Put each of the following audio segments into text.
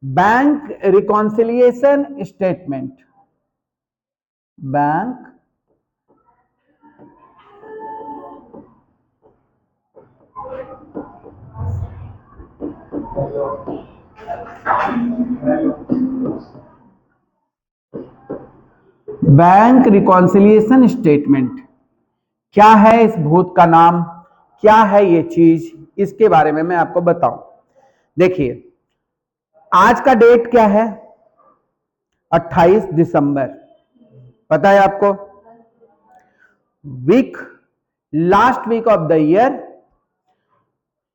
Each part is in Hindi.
Bank reconciliation statement, bank bank reconciliation statement क्या है, इस भूत का नाम क्या है, ये चीज, इसके बारे में मैं आपको बताऊं। देखिए आज का डेट क्या है, 28 दिसंबर, पता है आपको? Week, last week of the year,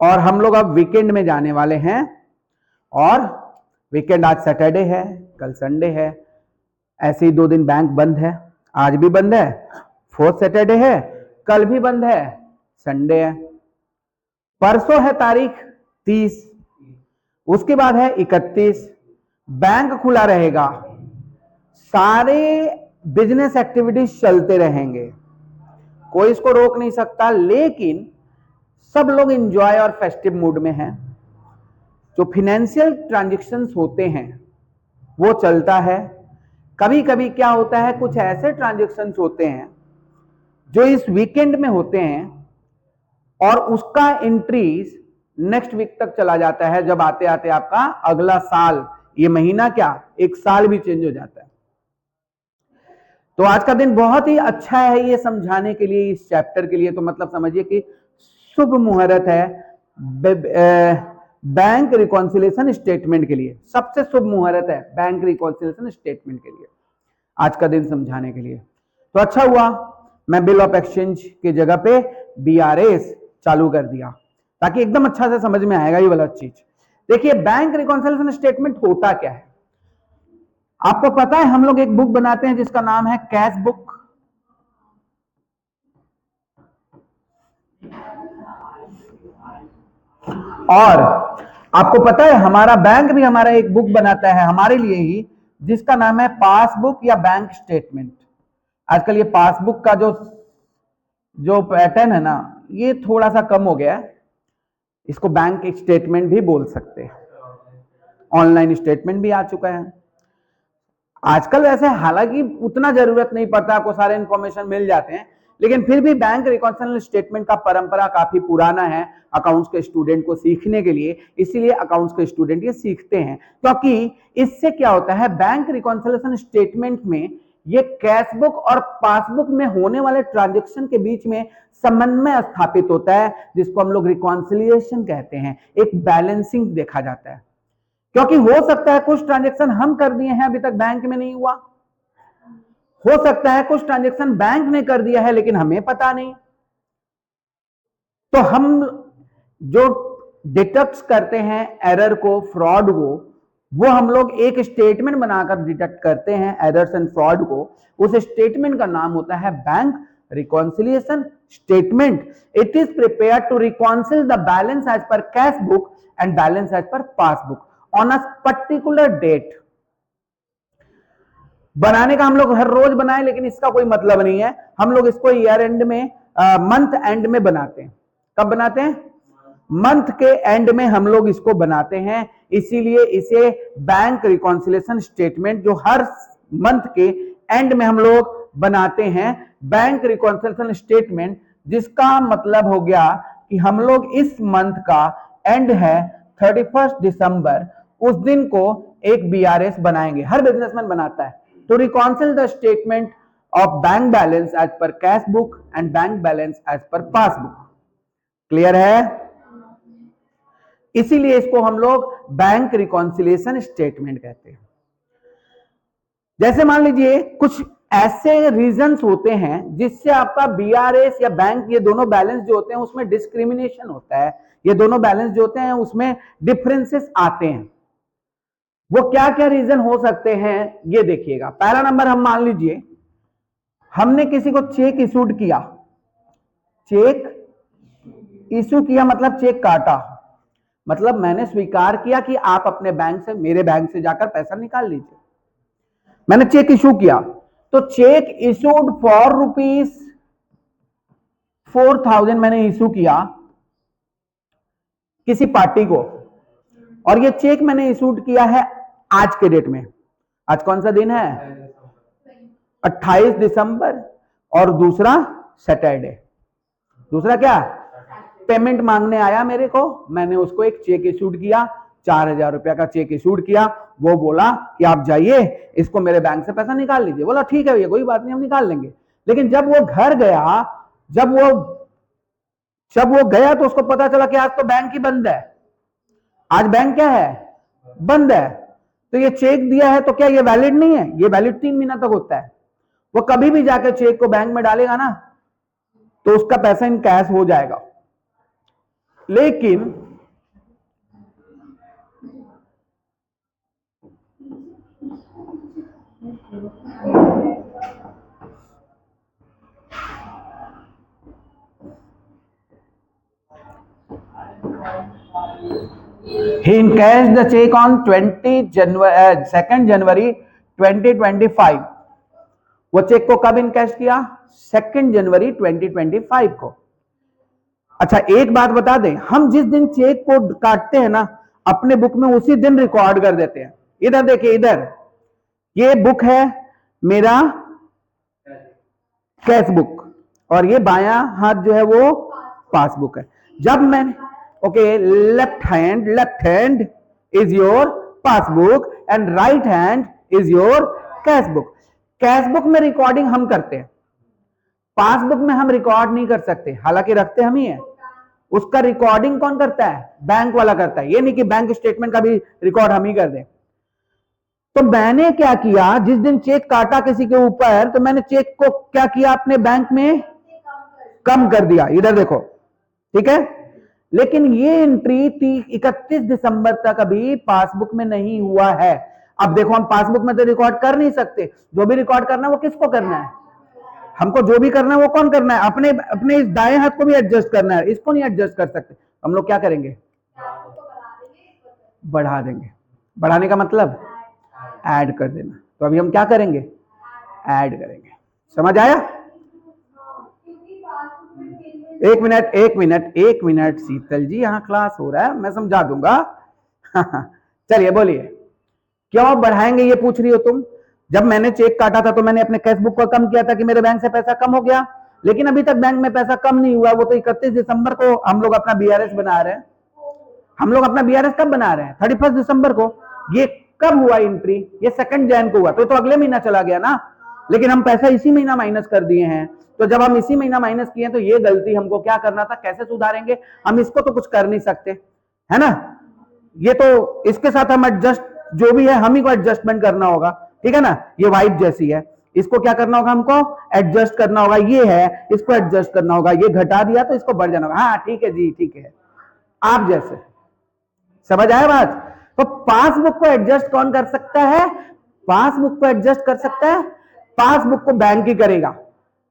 और हम लोग अब वीकेंड में जाने वाले हैं। और वीकेंड आज सैटरडे है, कल संडे है, ऐसे ही 2 दिन बैंक बंद है। आज भी बंद है, फोर्थ सैटरडे है, कल भी बंद है, संडे है। परसों है तारीख 30, उसके बाद है 31, बैंक खुला रहेगा, सारे बिजनेस एक्टिविटीज चलते रहेंगे, कोई इसको रोक नहीं सकता। लेकिन सब लोग एंजॉय और फेस्टिव मूड में हैं। जो फिनेंशियल ट्रांजैक्शंस होते हैं वो चलता है। कभी कभी क्या होता है, कुछ ऐसे ट्रांजैक्शंस होते हैं जो इस वीकेंड में होते हैं और उसका एंट्रीज नेक्स्ट वीक तक चला जाता है, जब आते आते आपका अगला साल, ये महीना क्या, एक साल भी चेंज हो जाता है। तो आज का दिन बहुत ही अच्छा है ये समझाने के लिए, इस चैप्टर के लिए। तो मतलब समझिए कि शुभ मुहूर्त है बैंक रिकॉन्सिलिएशन स्टेटमेंट के लिए, सबसे शुभ मुहूर्त है बैंक रिकॉन्सिलिएशन स्टेटमेंट के लिए, आज का दिन समझाने के लिए। तो अच्छा हुआ मैं बिल ऑफ एक्सचेंज की जगह पे बीआरएस चालू कर दिया, ताकि एकदम अच्छा से समझ में आएगा ये वाला चीज। देखिए बैंक रिकॉन्सिलिएशन स्टेटमेंट होता क्या है, आपको पता है? हम लोग एक बुक बनाते हैं जिसका नाम है कैश बुक। और आपको पता है हमारा बैंक भी हमारा एक बुक बनाता है हमारे लिए ही, जिसका नाम है पासबुक या बैंक स्टेटमेंट। आजकल ये पासबुक का जो पैटर्न है ना, ये थोड़ा सा कम हो गया है, इसको बैंक स्टेटमेंट भी बोल सकते हैं। ऑनलाइन स्टेटमेंट भी आ चुका है आजकल। वैसे हालांकि उतना जरूरत नहीं पड़ता, आपको सारे इंफॉर्मेशन मिल जाते हैं, लेकिन फिर भी बैंक रिकॉन्सिलिएशन स्टेटमेंट का परंपरा काफी पुराना है अकाउंट्स के स्टूडेंट को सीखने के लिए। इसीलिए अकाउंट्स के स्टूडेंट ये सीखते हैं, क्योंकि इससे क्या होता है, बैंक रिकॉन्सिलिएशन स्टेटमेंट में ये कैश बुक और पासबुक में होने वाले ट्रांजेक्शन के बीच में समन्वय स्थापित होता है, जिसको हम लोग रिकॉन्सिलिएशन कहते हैं। एक बैलेंसिंग देखा जाता है, क्योंकि हो सकता है कुछ ट्रांजैक्शन हम कर दिए हैं अभी तक बैंक में नहीं हुआ, हो सकता है कुछ ट्रांजैक्शन बैंक ने कर दिया है लेकिन हमें पता नहीं। तो हम जो डिटेक्ट करते हैं एरर को, फ्रॉड को, वो हम लोग एक स्टेटमेंट बनाकर डिटेक्ट करते हैं एरर्स एंड फ्रॉड को। उस स्टेटमेंट का नाम होता है bank reconciliation statement. It is prepared to reconcile the balance as per cash book and balance as per passbook on a particular date. बनाने का हम लोग हर रोज बनाए, लेकिन इसका कोई मतलब नहीं है। हम लोग इसको ईयर एंड में, मंथ एंड में बनाते हैं। कब बनाते हैं? मंथ के एंड में हम लोग इसको बनाते हैं। इसीलिए इसे बैंक रिकॉन्सिलिएशन स्टेटमेंट, जो हर मंथ के एंड में हम लोग बनाते हैं, बैंक रिकॉन्सिलिएशन स्टेटमेंट, जिसका मतलब हो गया कि हम लोग इस मंथ का एंड है 31 दिसंबर, उस दिन को एक बीआरएस बनाएंगे। हर बिजनेसमैन बनाता है, to reconcile the statement of bank balance as per cash book and bank balance as per passbook। Clear है? इसीलिए इसको हम लोग बैंक रिकॉन्सिलिएशन स्टेटमेंट कहते हैं। जैसे मान लीजिए कुछ ऐसे रीजंस होते हैं जिससे आपका बीआरएस या बैंक, ये दोनों बैलेंस जो होते हैं उसमें डिस्क्रिमिनेशन होता है, ये दोनों बैलेंस जो होते हैं उसमें डिफरेंसेस आते हैं। वो क्या क्या रीजन हो सकते हैं ये देखिएगा। पहला नंबर, हम मान लीजिए हमने किसी को चेक इशूड किया, चेक इशू किया मतलब चेक काटा, मतलब मैंने स्वीकार किया कि आप अपने बैंक से, मेरे बैंक से जाकर पैसा निकाल लीजिए। मैंने चेक इशू किया, तो चेक इशूड फॉर ₹4,000 मैंने इशू किया किसी पार्टी को, और ये चेक मैंने इशूड किया है आज के डेट में। आज कौन सा दिन है? 28 दिसंबर। और दूसरा सैटरडे। दूसरा क्या? पेमेंट मांगने आया मेरे को, मैंने उसको एक चेक इशूड किया, 4,000 रुपया का चेक इशूड किया। वो बोला कि आप जाइए, इसको मेरे बैंक से पैसा निकाल लीजिए। बोला ठीक है भैया, कोई बात नहीं, हम निकाल लेंगे। लेकिन जब वो घर गया, जब वो गया तो उसको पता चला कि आज तो बैंक ही बंद है। आज बैंक क्या है? बंद है। तो ये चेक दिया है तो क्या ये वैलिड नहीं है? ये वैलिड 3 महीना तक होता है। वो कभी भी जाके चेक को बैंक में डालेगा ना, तो उसका पैसा इन कैश हो जाएगा। लेकिन he encashed the check on 2nd January 2025। वो चेक को कब इनकैश किया? 2 जनवरी 2025 को। अच्छा एक बात बता दें, हम जिस दिन चेक को काटते हैं ना, अपने बुक में उसी दिन रिकॉर्ड कर देते हैं। इधर देखिए, इधर ये बुक है मेरा कैश बुक, और ये बायां हाथ जो है वो पासबुक है। जब मैंने okay, left hand is your passbook and right hand is your cash book. Cash book में रिकॉर्डिंग हम करते हैं, पासबुक में हम रिकॉर्ड नहीं कर सकते, हालांकि रखते हम ही है। उसका रिकॉर्डिंग कौन करता है? बैंक वाला करता है। ये नहीं कि बैंक स्टेटमेंट का भी रिकॉर्ड हम ही कर दें। तो मैंने क्या किया, जिस दिन चेक काटा किसी के ऊपर, तो मैंने चेक को क्या किया, अपने बैंक में कम कर दिया। इधर देखो, ठीक है। लेकिन ये एंट्री 31 दिसंबर तक अभी पासबुक में नहीं हुआ है। अब देखो, हम पासबुक में तो रिकॉर्ड कर नहीं सकते। जो भी रिकॉर्ड करना है वो किसको करना है? हमको जो भी करना है वो कौन करना है? अपने अपने इस दाएं हाथ को भी एडजस्ट करना है, इसको नहीं एडजस्ट कर सकते। हम लोग क्या करेंगे? बढ़ा देंगे। बढ़ाने का मतलब ऐड कर देना। तो अभी हम क्या करेंगे? ऐड करेंगे। समझ आया? एक मिनट शीतल जी, यहाँ क्लास हो रहा है, मैं समझा दूंगा। चलिए बोलिए, क्यों बढ़ाएंगे ये पूछ रही हो तुम? जब मैंने चेक काटा था तो मैंने अपने कैश बुक को कम किया था कि मेरे बैंक से पैसा कम हो गया। लेकिन अभी तक बैंक में पैसा कम नहीं हुआ। वो तो 31 दिसंबर को हम लोग अपना बीआरएस बना रहे हैं। हम लोग अपना बीआरएस कब बना रहे हैं? 31 दिसंबर को। ये कब हुआ एंट्री? ये 2 जैन को हुआ, तो अगले महीना चला गया ना। लेकिन हम पैसा इसी महीना माइनस कर दिए हैं। तो जब हम इसी महीना माइनस किए तो ये गलती हमको क्या करना था, कैसे सुधारेंगे? हम इसको तो कुछ कर नहीं सकते, है ना। ये तो इसके साथ हम एडजस्ट, जो भी है हम ही को एडजस्टमेंट करना होगा, ठीक है ना। ये वाइफ जैसी है, इसको क्या करना होगा? हमको एडजस्ट करना होगा। ये है, इसको एडजस्ट करना होगा। ये घटा दिया तो इसको बढ़ जाना होगा। हाँ ठीक है जी, ठीक है। आप जैसे, समझ आया बात? तो पासबुक को एडजस्ट कौन कर सकता है? पासबुक को एडजस्ट कर सकता है, पासबुक को बैंक ही करेगा।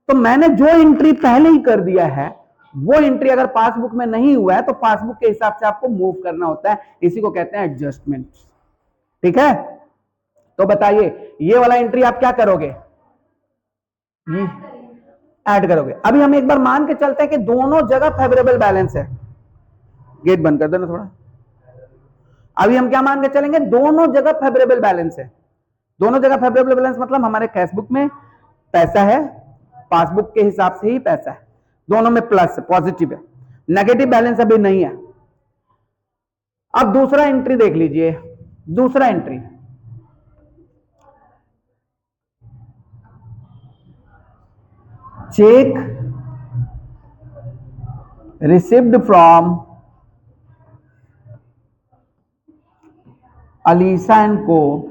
तो मैंने जो एंट्री पहले ही कर दिया है, वो एंट्री अगर पासबुक में नहीं हुआ है तो पासबुक के हिसाब से आपको मूव करना होता है। इसी को कहते हैं एडजस्टमेंट, ठीक है। तो बताइए, ये वाला एंट्री आप क्या करोगे? ऐड करोगे। अभी हम एक बार मान के चलते हैं कि दोनों जगह फेवरेबल बैलेंस है। गेट बंद कर देना थोड़ा। अभी हम क्या मान के चलेंगे? दोनों जगह फेवरेबल बैलेंस है। दोनों जगह फेवरेबल बैलेंस मतलब हमारे कैश बुक में पैसा है, पासबुक के हिसाब से ही पैसा है, दोनों में प्लस पॉजिटिव है, नेगेटिव बैलेंस अभी नहीं है। अब दूसरा एंट्री देख लीजिए। दूसरा entry, cheque received from Alisa and को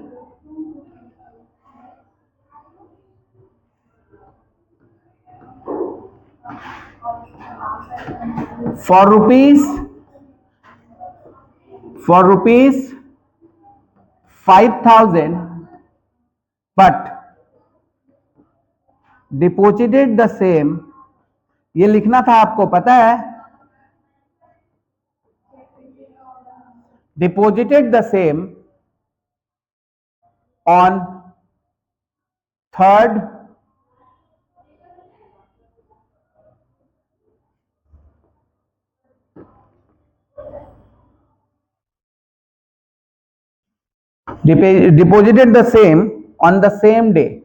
for rupees 5,000 but deposited the same। ये लिखना था आपको, पता है? deposited the same on 3rd deposited the same on the same day.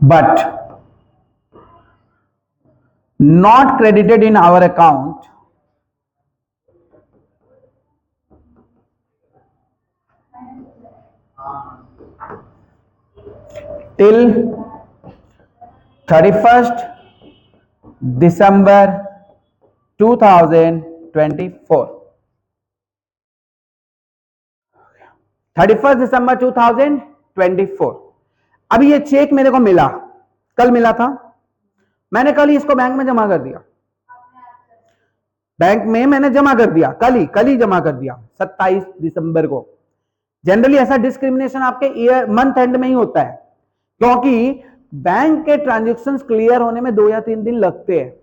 But not credited in our account till 31st December 2024. 31st December 2024. अभी ये चेक मेरे को मिला, कल मिला था, मैंने कल ही इसको बैंक में जमा कर दिया। बैंक में मैंने जमा कर दिया, कल ही जमा कर दिया 27 दिसंबर को। जनरली ऐसा डिस्क्रिमिनेशन आपके ईयर मंथ एंड में ही होता है, क्योंकि बैंक के ट्रांजैक्शंस क्लियर होने में 2 या 3 दिन लगते हैं।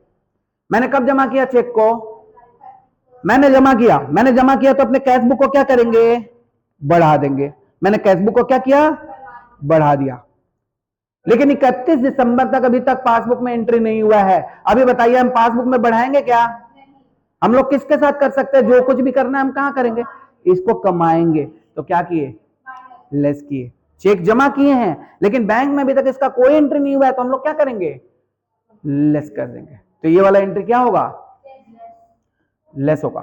मैंने कब जमा किया चेक को? मैंने जमा किया तो अपने कैश बुक को क्या करेंगे? बढ़ा देंगे। मैंने कैश बुक को क्या किया? बढ़ा दिया। लेकिन 31 दिसंबर तक अभी तक पासबुक में एंट्री नहीं हुआ है। अभी बताइए हम पासबुक में बढ़ाएंगे क्या? हम लोग किसके साथ कर सकते हैं? जो कुछ भी करना है हम कहां करेंगे? इसको कमाएंगे। तो क्या किए? लेस किए। चेक जमा किए हैं लेकिन बैंक में अभी तक इसका कोई एंट्री नहीं हुआ है, तो हम लोग क्या करेंगे? लेस कर देंगे। तो ये वाला एंट्री क्या होगा? लेस होगा।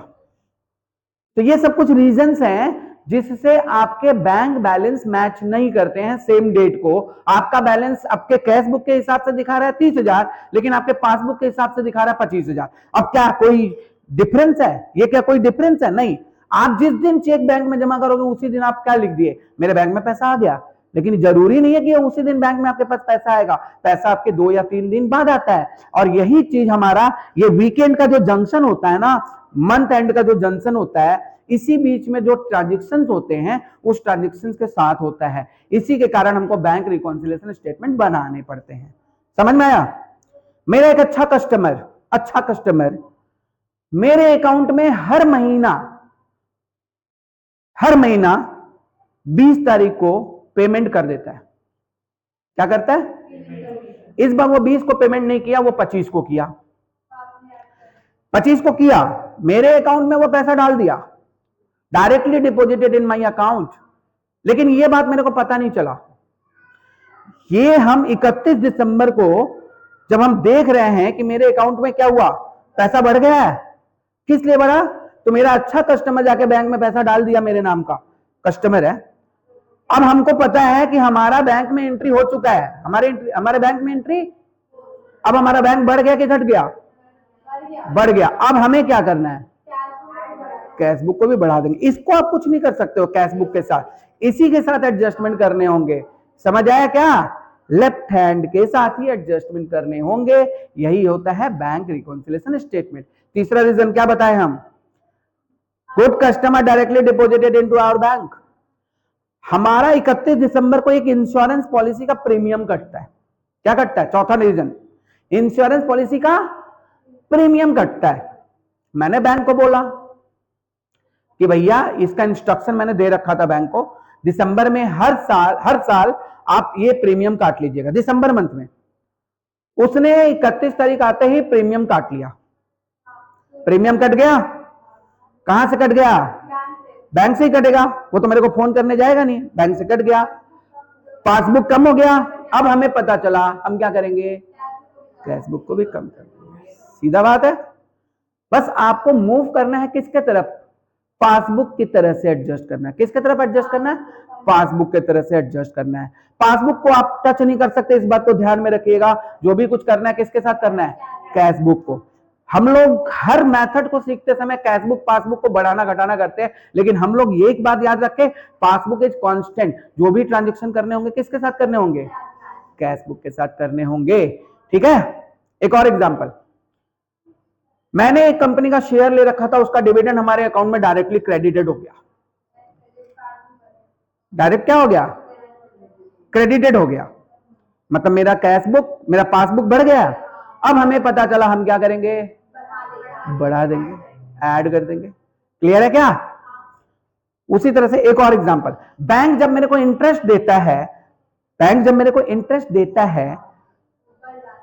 तो ये सब कुछ रीजंस हैं जिससे आपके बैंक बैलेंस मैच नहीं करते हैं सेम डेट को। आपका बैलेंस आपके कैश बुक के हिसाब से दिखा रहा है 30,000, लेकिन आपके पासबुक के हिसाब से दिखा रहा है 25,000। अब क्या कोई डिफरेंस है? ये क्या कोई डिफरेंस है? नहीं। आप जिस दिन चेक बैंक में जमा करोगे उसी दिन आप क्या लिख दिए? मेरे बैंक में पैसा आ गया। लेकिन जरूरी नहीं है कि उसी दिन बैंक में आपके पास पैसा आएगा। पैसा आपके 2 या 3 दिन बाद आता है। और यही चीज हमारा ये वीकेंड का जो जंक्शन होता है ना, मंथ एंड का जो जंक्शन होता है, इसी बीच में जो ट्रांजेक्शंस होते हैं उस ट्रांजेक्शंस के साथ होता है। इसी के कारण हमको बैंक रिकॉन्सिलिएशन स्टेटमेंट बनाने पड़ते हैं। समझ में आया? मेरा एक अच्छा कस्टमर मेरे अकाउंट में हर महीना 20 तारीख को पेमेंट कर देता है। क्या करता है? इस बार वो 20 को पेमेंट नहीं किया, वो 25 को किया। 25 को किया, मेरे अकाउंट में वो पैसा डाल दिया, directly deposited in my account. लेकिन ये बात मेरे को पता नहीं चला। ये हम 31 दिसंबर को जब हम देख रहे हैं कि मेरे अकाउंट में क्या हुआ, पैसा बढ़ गया है। किस लिए बढ़ा? तो मेरा अच्छा कस्टमर जाके बैंक में पैसा डाल दिया, मेरे नाम का कस्टमर है। अब हमको पता है कि हमारा बैंक में एंट्री हो चुका है, हमारे बैंक में एंट्री। अब हमारा बैंक बढ़ गया कि घट गया? बढ़ गया। अब हमें क्या करना है? कैश बुक को भी बढ़ा देंगे। इसको आप कुछ नहीं कर सकते हो कैश बुक के साथ, इसी के साथ एडजस्टमेंट करने होंगे। समझ आया क्या? लेफ्ट हैंड के साथ ही एडजस्टमेंट करने होंगे। यही होता है बैंक रिकॉन्सिलिएशन स्टेटमेंट। तीसरा रीजन क्या बताए हम? Good customer directly deposited into our bank. हमारा 31 दिसंबर को एक इंश्योरेंस पॉलिसी का प्रीमियम कटता है। क्या कटता है? चौथा रीजन, इंश्योरेंस पॉलिसी का प्रीमियम कटता है। मैंने बैंक को बोला कि भैया इसका इंस्ट्रक्शन मैंने दे रखा था बैंक को, दिसंबर में हर साल आप ये प्रीमियम काट लीजिएगा दिसंबर मंथ में। उसने 31 तारीख आते ही प्रीमियम काट लिया। प्रीमियम कट गया। कहां से कट गया? बैंक से ही कटेगा, वो तो मेरे को फोन करने जाएगा नहीं। बैंक से कट गया, पासबुक कम हो गया। अब हमें पता चला, हम क्या करेंगे? कैश बुक को भी कम कर देंगे। सीधा बात है। बस आपको मूव करना है किसके तरफ? पासबुक की तरह से एडजस्ट करना है। किसके तरफ एडजस्ट करना है? पासबुक की तरह से एडजस्ट करना है। पासबुक को आप टच नहीं कर सकते, इस बात को ध्यान में रखिएगा। जो भी कुछ करना है किसके साथ करना है? कैश बुक को। हम लोग हर मेथड को सीखते समय कैश बुक पासबुक को बढ़ाना घटाना करते हैं, लेकिन हम लोग ये एक बात याद रखें, पासबुक इज कांस्टेंट। जो भी ट्रांजेक्शन करने होंगे किसके साथ करने होंगे? कैश बुक के साथ करने होंगे। ठीक है? एक और एग्जांपल, मैंने एक कंपनी का शेयर ले रखा था, उसका डिविडेंड हमारे अकाउंट में डायरेक्टली क्रेडिटेड हो गया। डायरेक्ट क्या हो गया? क्रेडिटेड हो गया। मतलब मेरा कैश बुक, मेरा पासबुक बढ़ गया। अब हमें पता चला, हम क्या करेंगे? बढ़ा देंगे, ऐड कर देंगे। क्लियर है क्या? उसी तरह से एक और एग्जांपल, बैंक जब मेरे को इंटरेस्ट देता है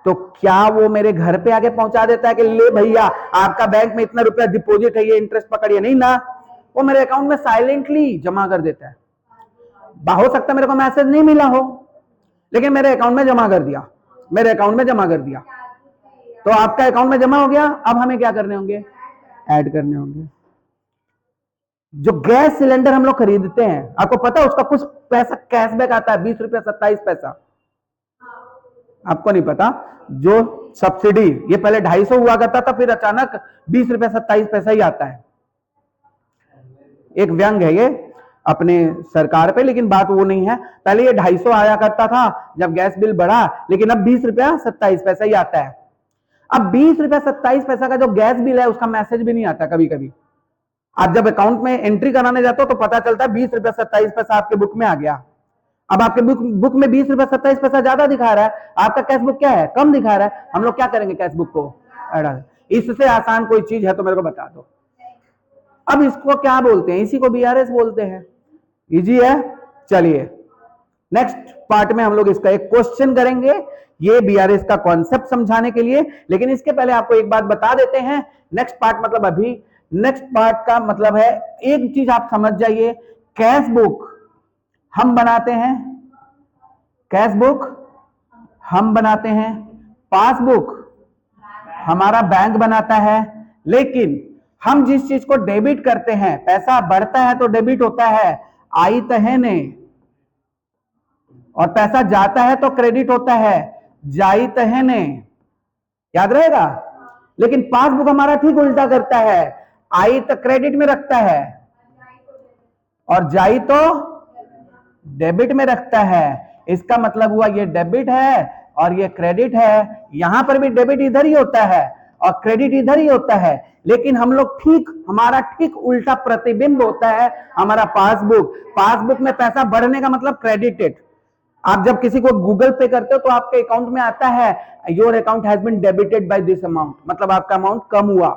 तो क्या वो मेरे घर पे आके पहुंचा देता है कि ले भैया आपका बैंक में इतना रुपया डिपॉजिट है, ये इंटरेस्ट पकड़िए? नहीं ना, वो मेरे अकाउंट में साइलेंटली जमा कर देता है। हो सकता है मेरे को मैसेज नहीं मिला हो, लेकिन मेरे अकाउंट में जमा कर दिया, मेरे अकाउंट में जमा कर दिया। तो आपका अकाउंट में जमा हो गया, अब हमें क्या करने होंगे? ऐड करने होंगे। जो गैस सिलेंडर हम लोग खरीदते हैं, आपको पता है उसका कुछ पैसा कैशबैक आता है, 20 रुपया 27 पैसा। आपको नहीं पता? जो सब्सिडी, ये पहले 250 हुआ करता था, फिर अचानक 20 रुपया 27 पैसा ही आता है। एक व्यंग है ये अपने सरकार पे, लेकिन बात वो नहीं है। पहले ये 250 आया करता था जब गैस बिल बढ़ा, लेकिन अब 20 रुपया 27 पैसा ही आता है। अब 20 रुपया 27 पैसा का जो गैस बिल है उसका मैसेज भी नहीं आता कभी कभी। आप जब अकाउंट में एंट्री कराने जाते हो तो पता चलता है 20 रुपया 27 पैसा आपके बुक में आ गया। अब आपके बुक में 20 रुपया 27 पैसा ज्यादा दिखा रहा है, आपका कैश बुक क्या है? कम दिखा रहा है। हम लोग क्या करेंगे? कैश बुक को ऐड। इससे आसान कोई चीज है तो मेरे को बता दो। अब इसको क्या बोलते हैं? इसी को बीआरएस बोलते हैं। इजी है। चलिए नेक्स्ट पार्ट में हम लोग इसका एक क्वेश्चन करेंगे, ये बीआरएस का कॉन्सेप्ट समझाने के लिए। लेकिन इसके पहले आपको एक बात बता देते हैं। नेक्स्ट पार्ट मतलब अभी नेक्स्ट पार्ट का मतलब है, एक चीज आप समझ जाइए, कैश बुक हम बनाते हैं, कैश बुक हम बनाते हैं, पासबुक हमारा बैंक बनाता है। लेकिन हम जिस चीज को डेबिट करते हैं, पैसा बढ़ता है तो डेबिट होता है, आई तहने, और पैसा जाता है तो क्रेडिट होता है, जाई तहने। याद रहेगा? लेकिन पासबुक हमारा ठीक उल्टा करता है, आई तो क्रेडिट में रखता है और जाई तो डेबिट में रखता है। इसका मतलब हुआ ये डेबिट है और ये क्रेडिट है। यहां पर भी डेबिट इधर ही होता है और क्रेडिट इधर ही होता है, लेकिन हम लोग हमारा ठीक उल्टा प्रतिबिंब होता है हमारा पासबुक में पैसा बढ़ने का मतलब क्रेडिटेड। आप जब किसी को गूगल पे करते हो तो आपके अकाउंट में आता है your account has been debited by this amount, मतलब आपका अमाउंट कम हुआ।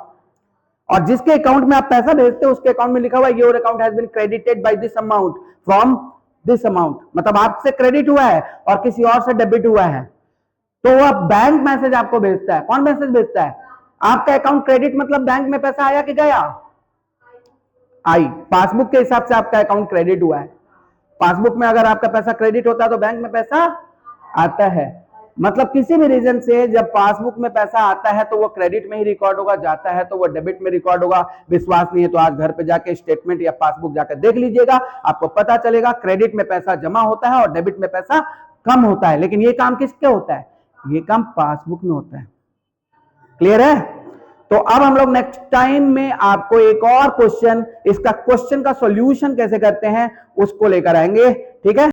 और जिसके अकाउंट में आप पैसा भेजते हो उसके अकाउंट में लिखा हुआ your account has been credited by this amount from this amount, मतलब आपसे क्रेडिट हुआ है और किसी और से डेबिट हुआ है। तो वह बैंक मैसेज आपको भेजता है। कौन मैसेज भेजता है? आपका अकाउंट क्रेडिट मतलब बैंक में पैसा आया कि गया? आई। पासबुक के हिसाब से आपका अकाउंट क्रेडिट हुआ है। पासबुक में अगर आपका पैसा क्रेडिट होता है तो बैंक में पैसा आता है। मतलब किसी भी रीजन से जब पासबुक में पैसा आता है तो वो क्रेडिट में ही रिकॉर्ड होगा, जाता है तो वो डेबिट में रिकॉर्ड होगा। विश्वास नहीं है तो आज घर पे जाके स्टेटमेंट या पासबुक जाकर देख लीजिएगा, आपको पता चलेगा क्रेडिट में पैसा जमा होता है और डेबिट में पैसा कम होता है। लेकिन ये काम किसके होता है? ये काम पासबुक में होता है। क्लियर है? तो अब हम लोग नेक्स्ट टाइम में आपको एक और क्वेश्चन, इसका क्वेश्चन का सॉल्यूशन कैसे करते हैं उसको लेकर आएंगे। ठीक है?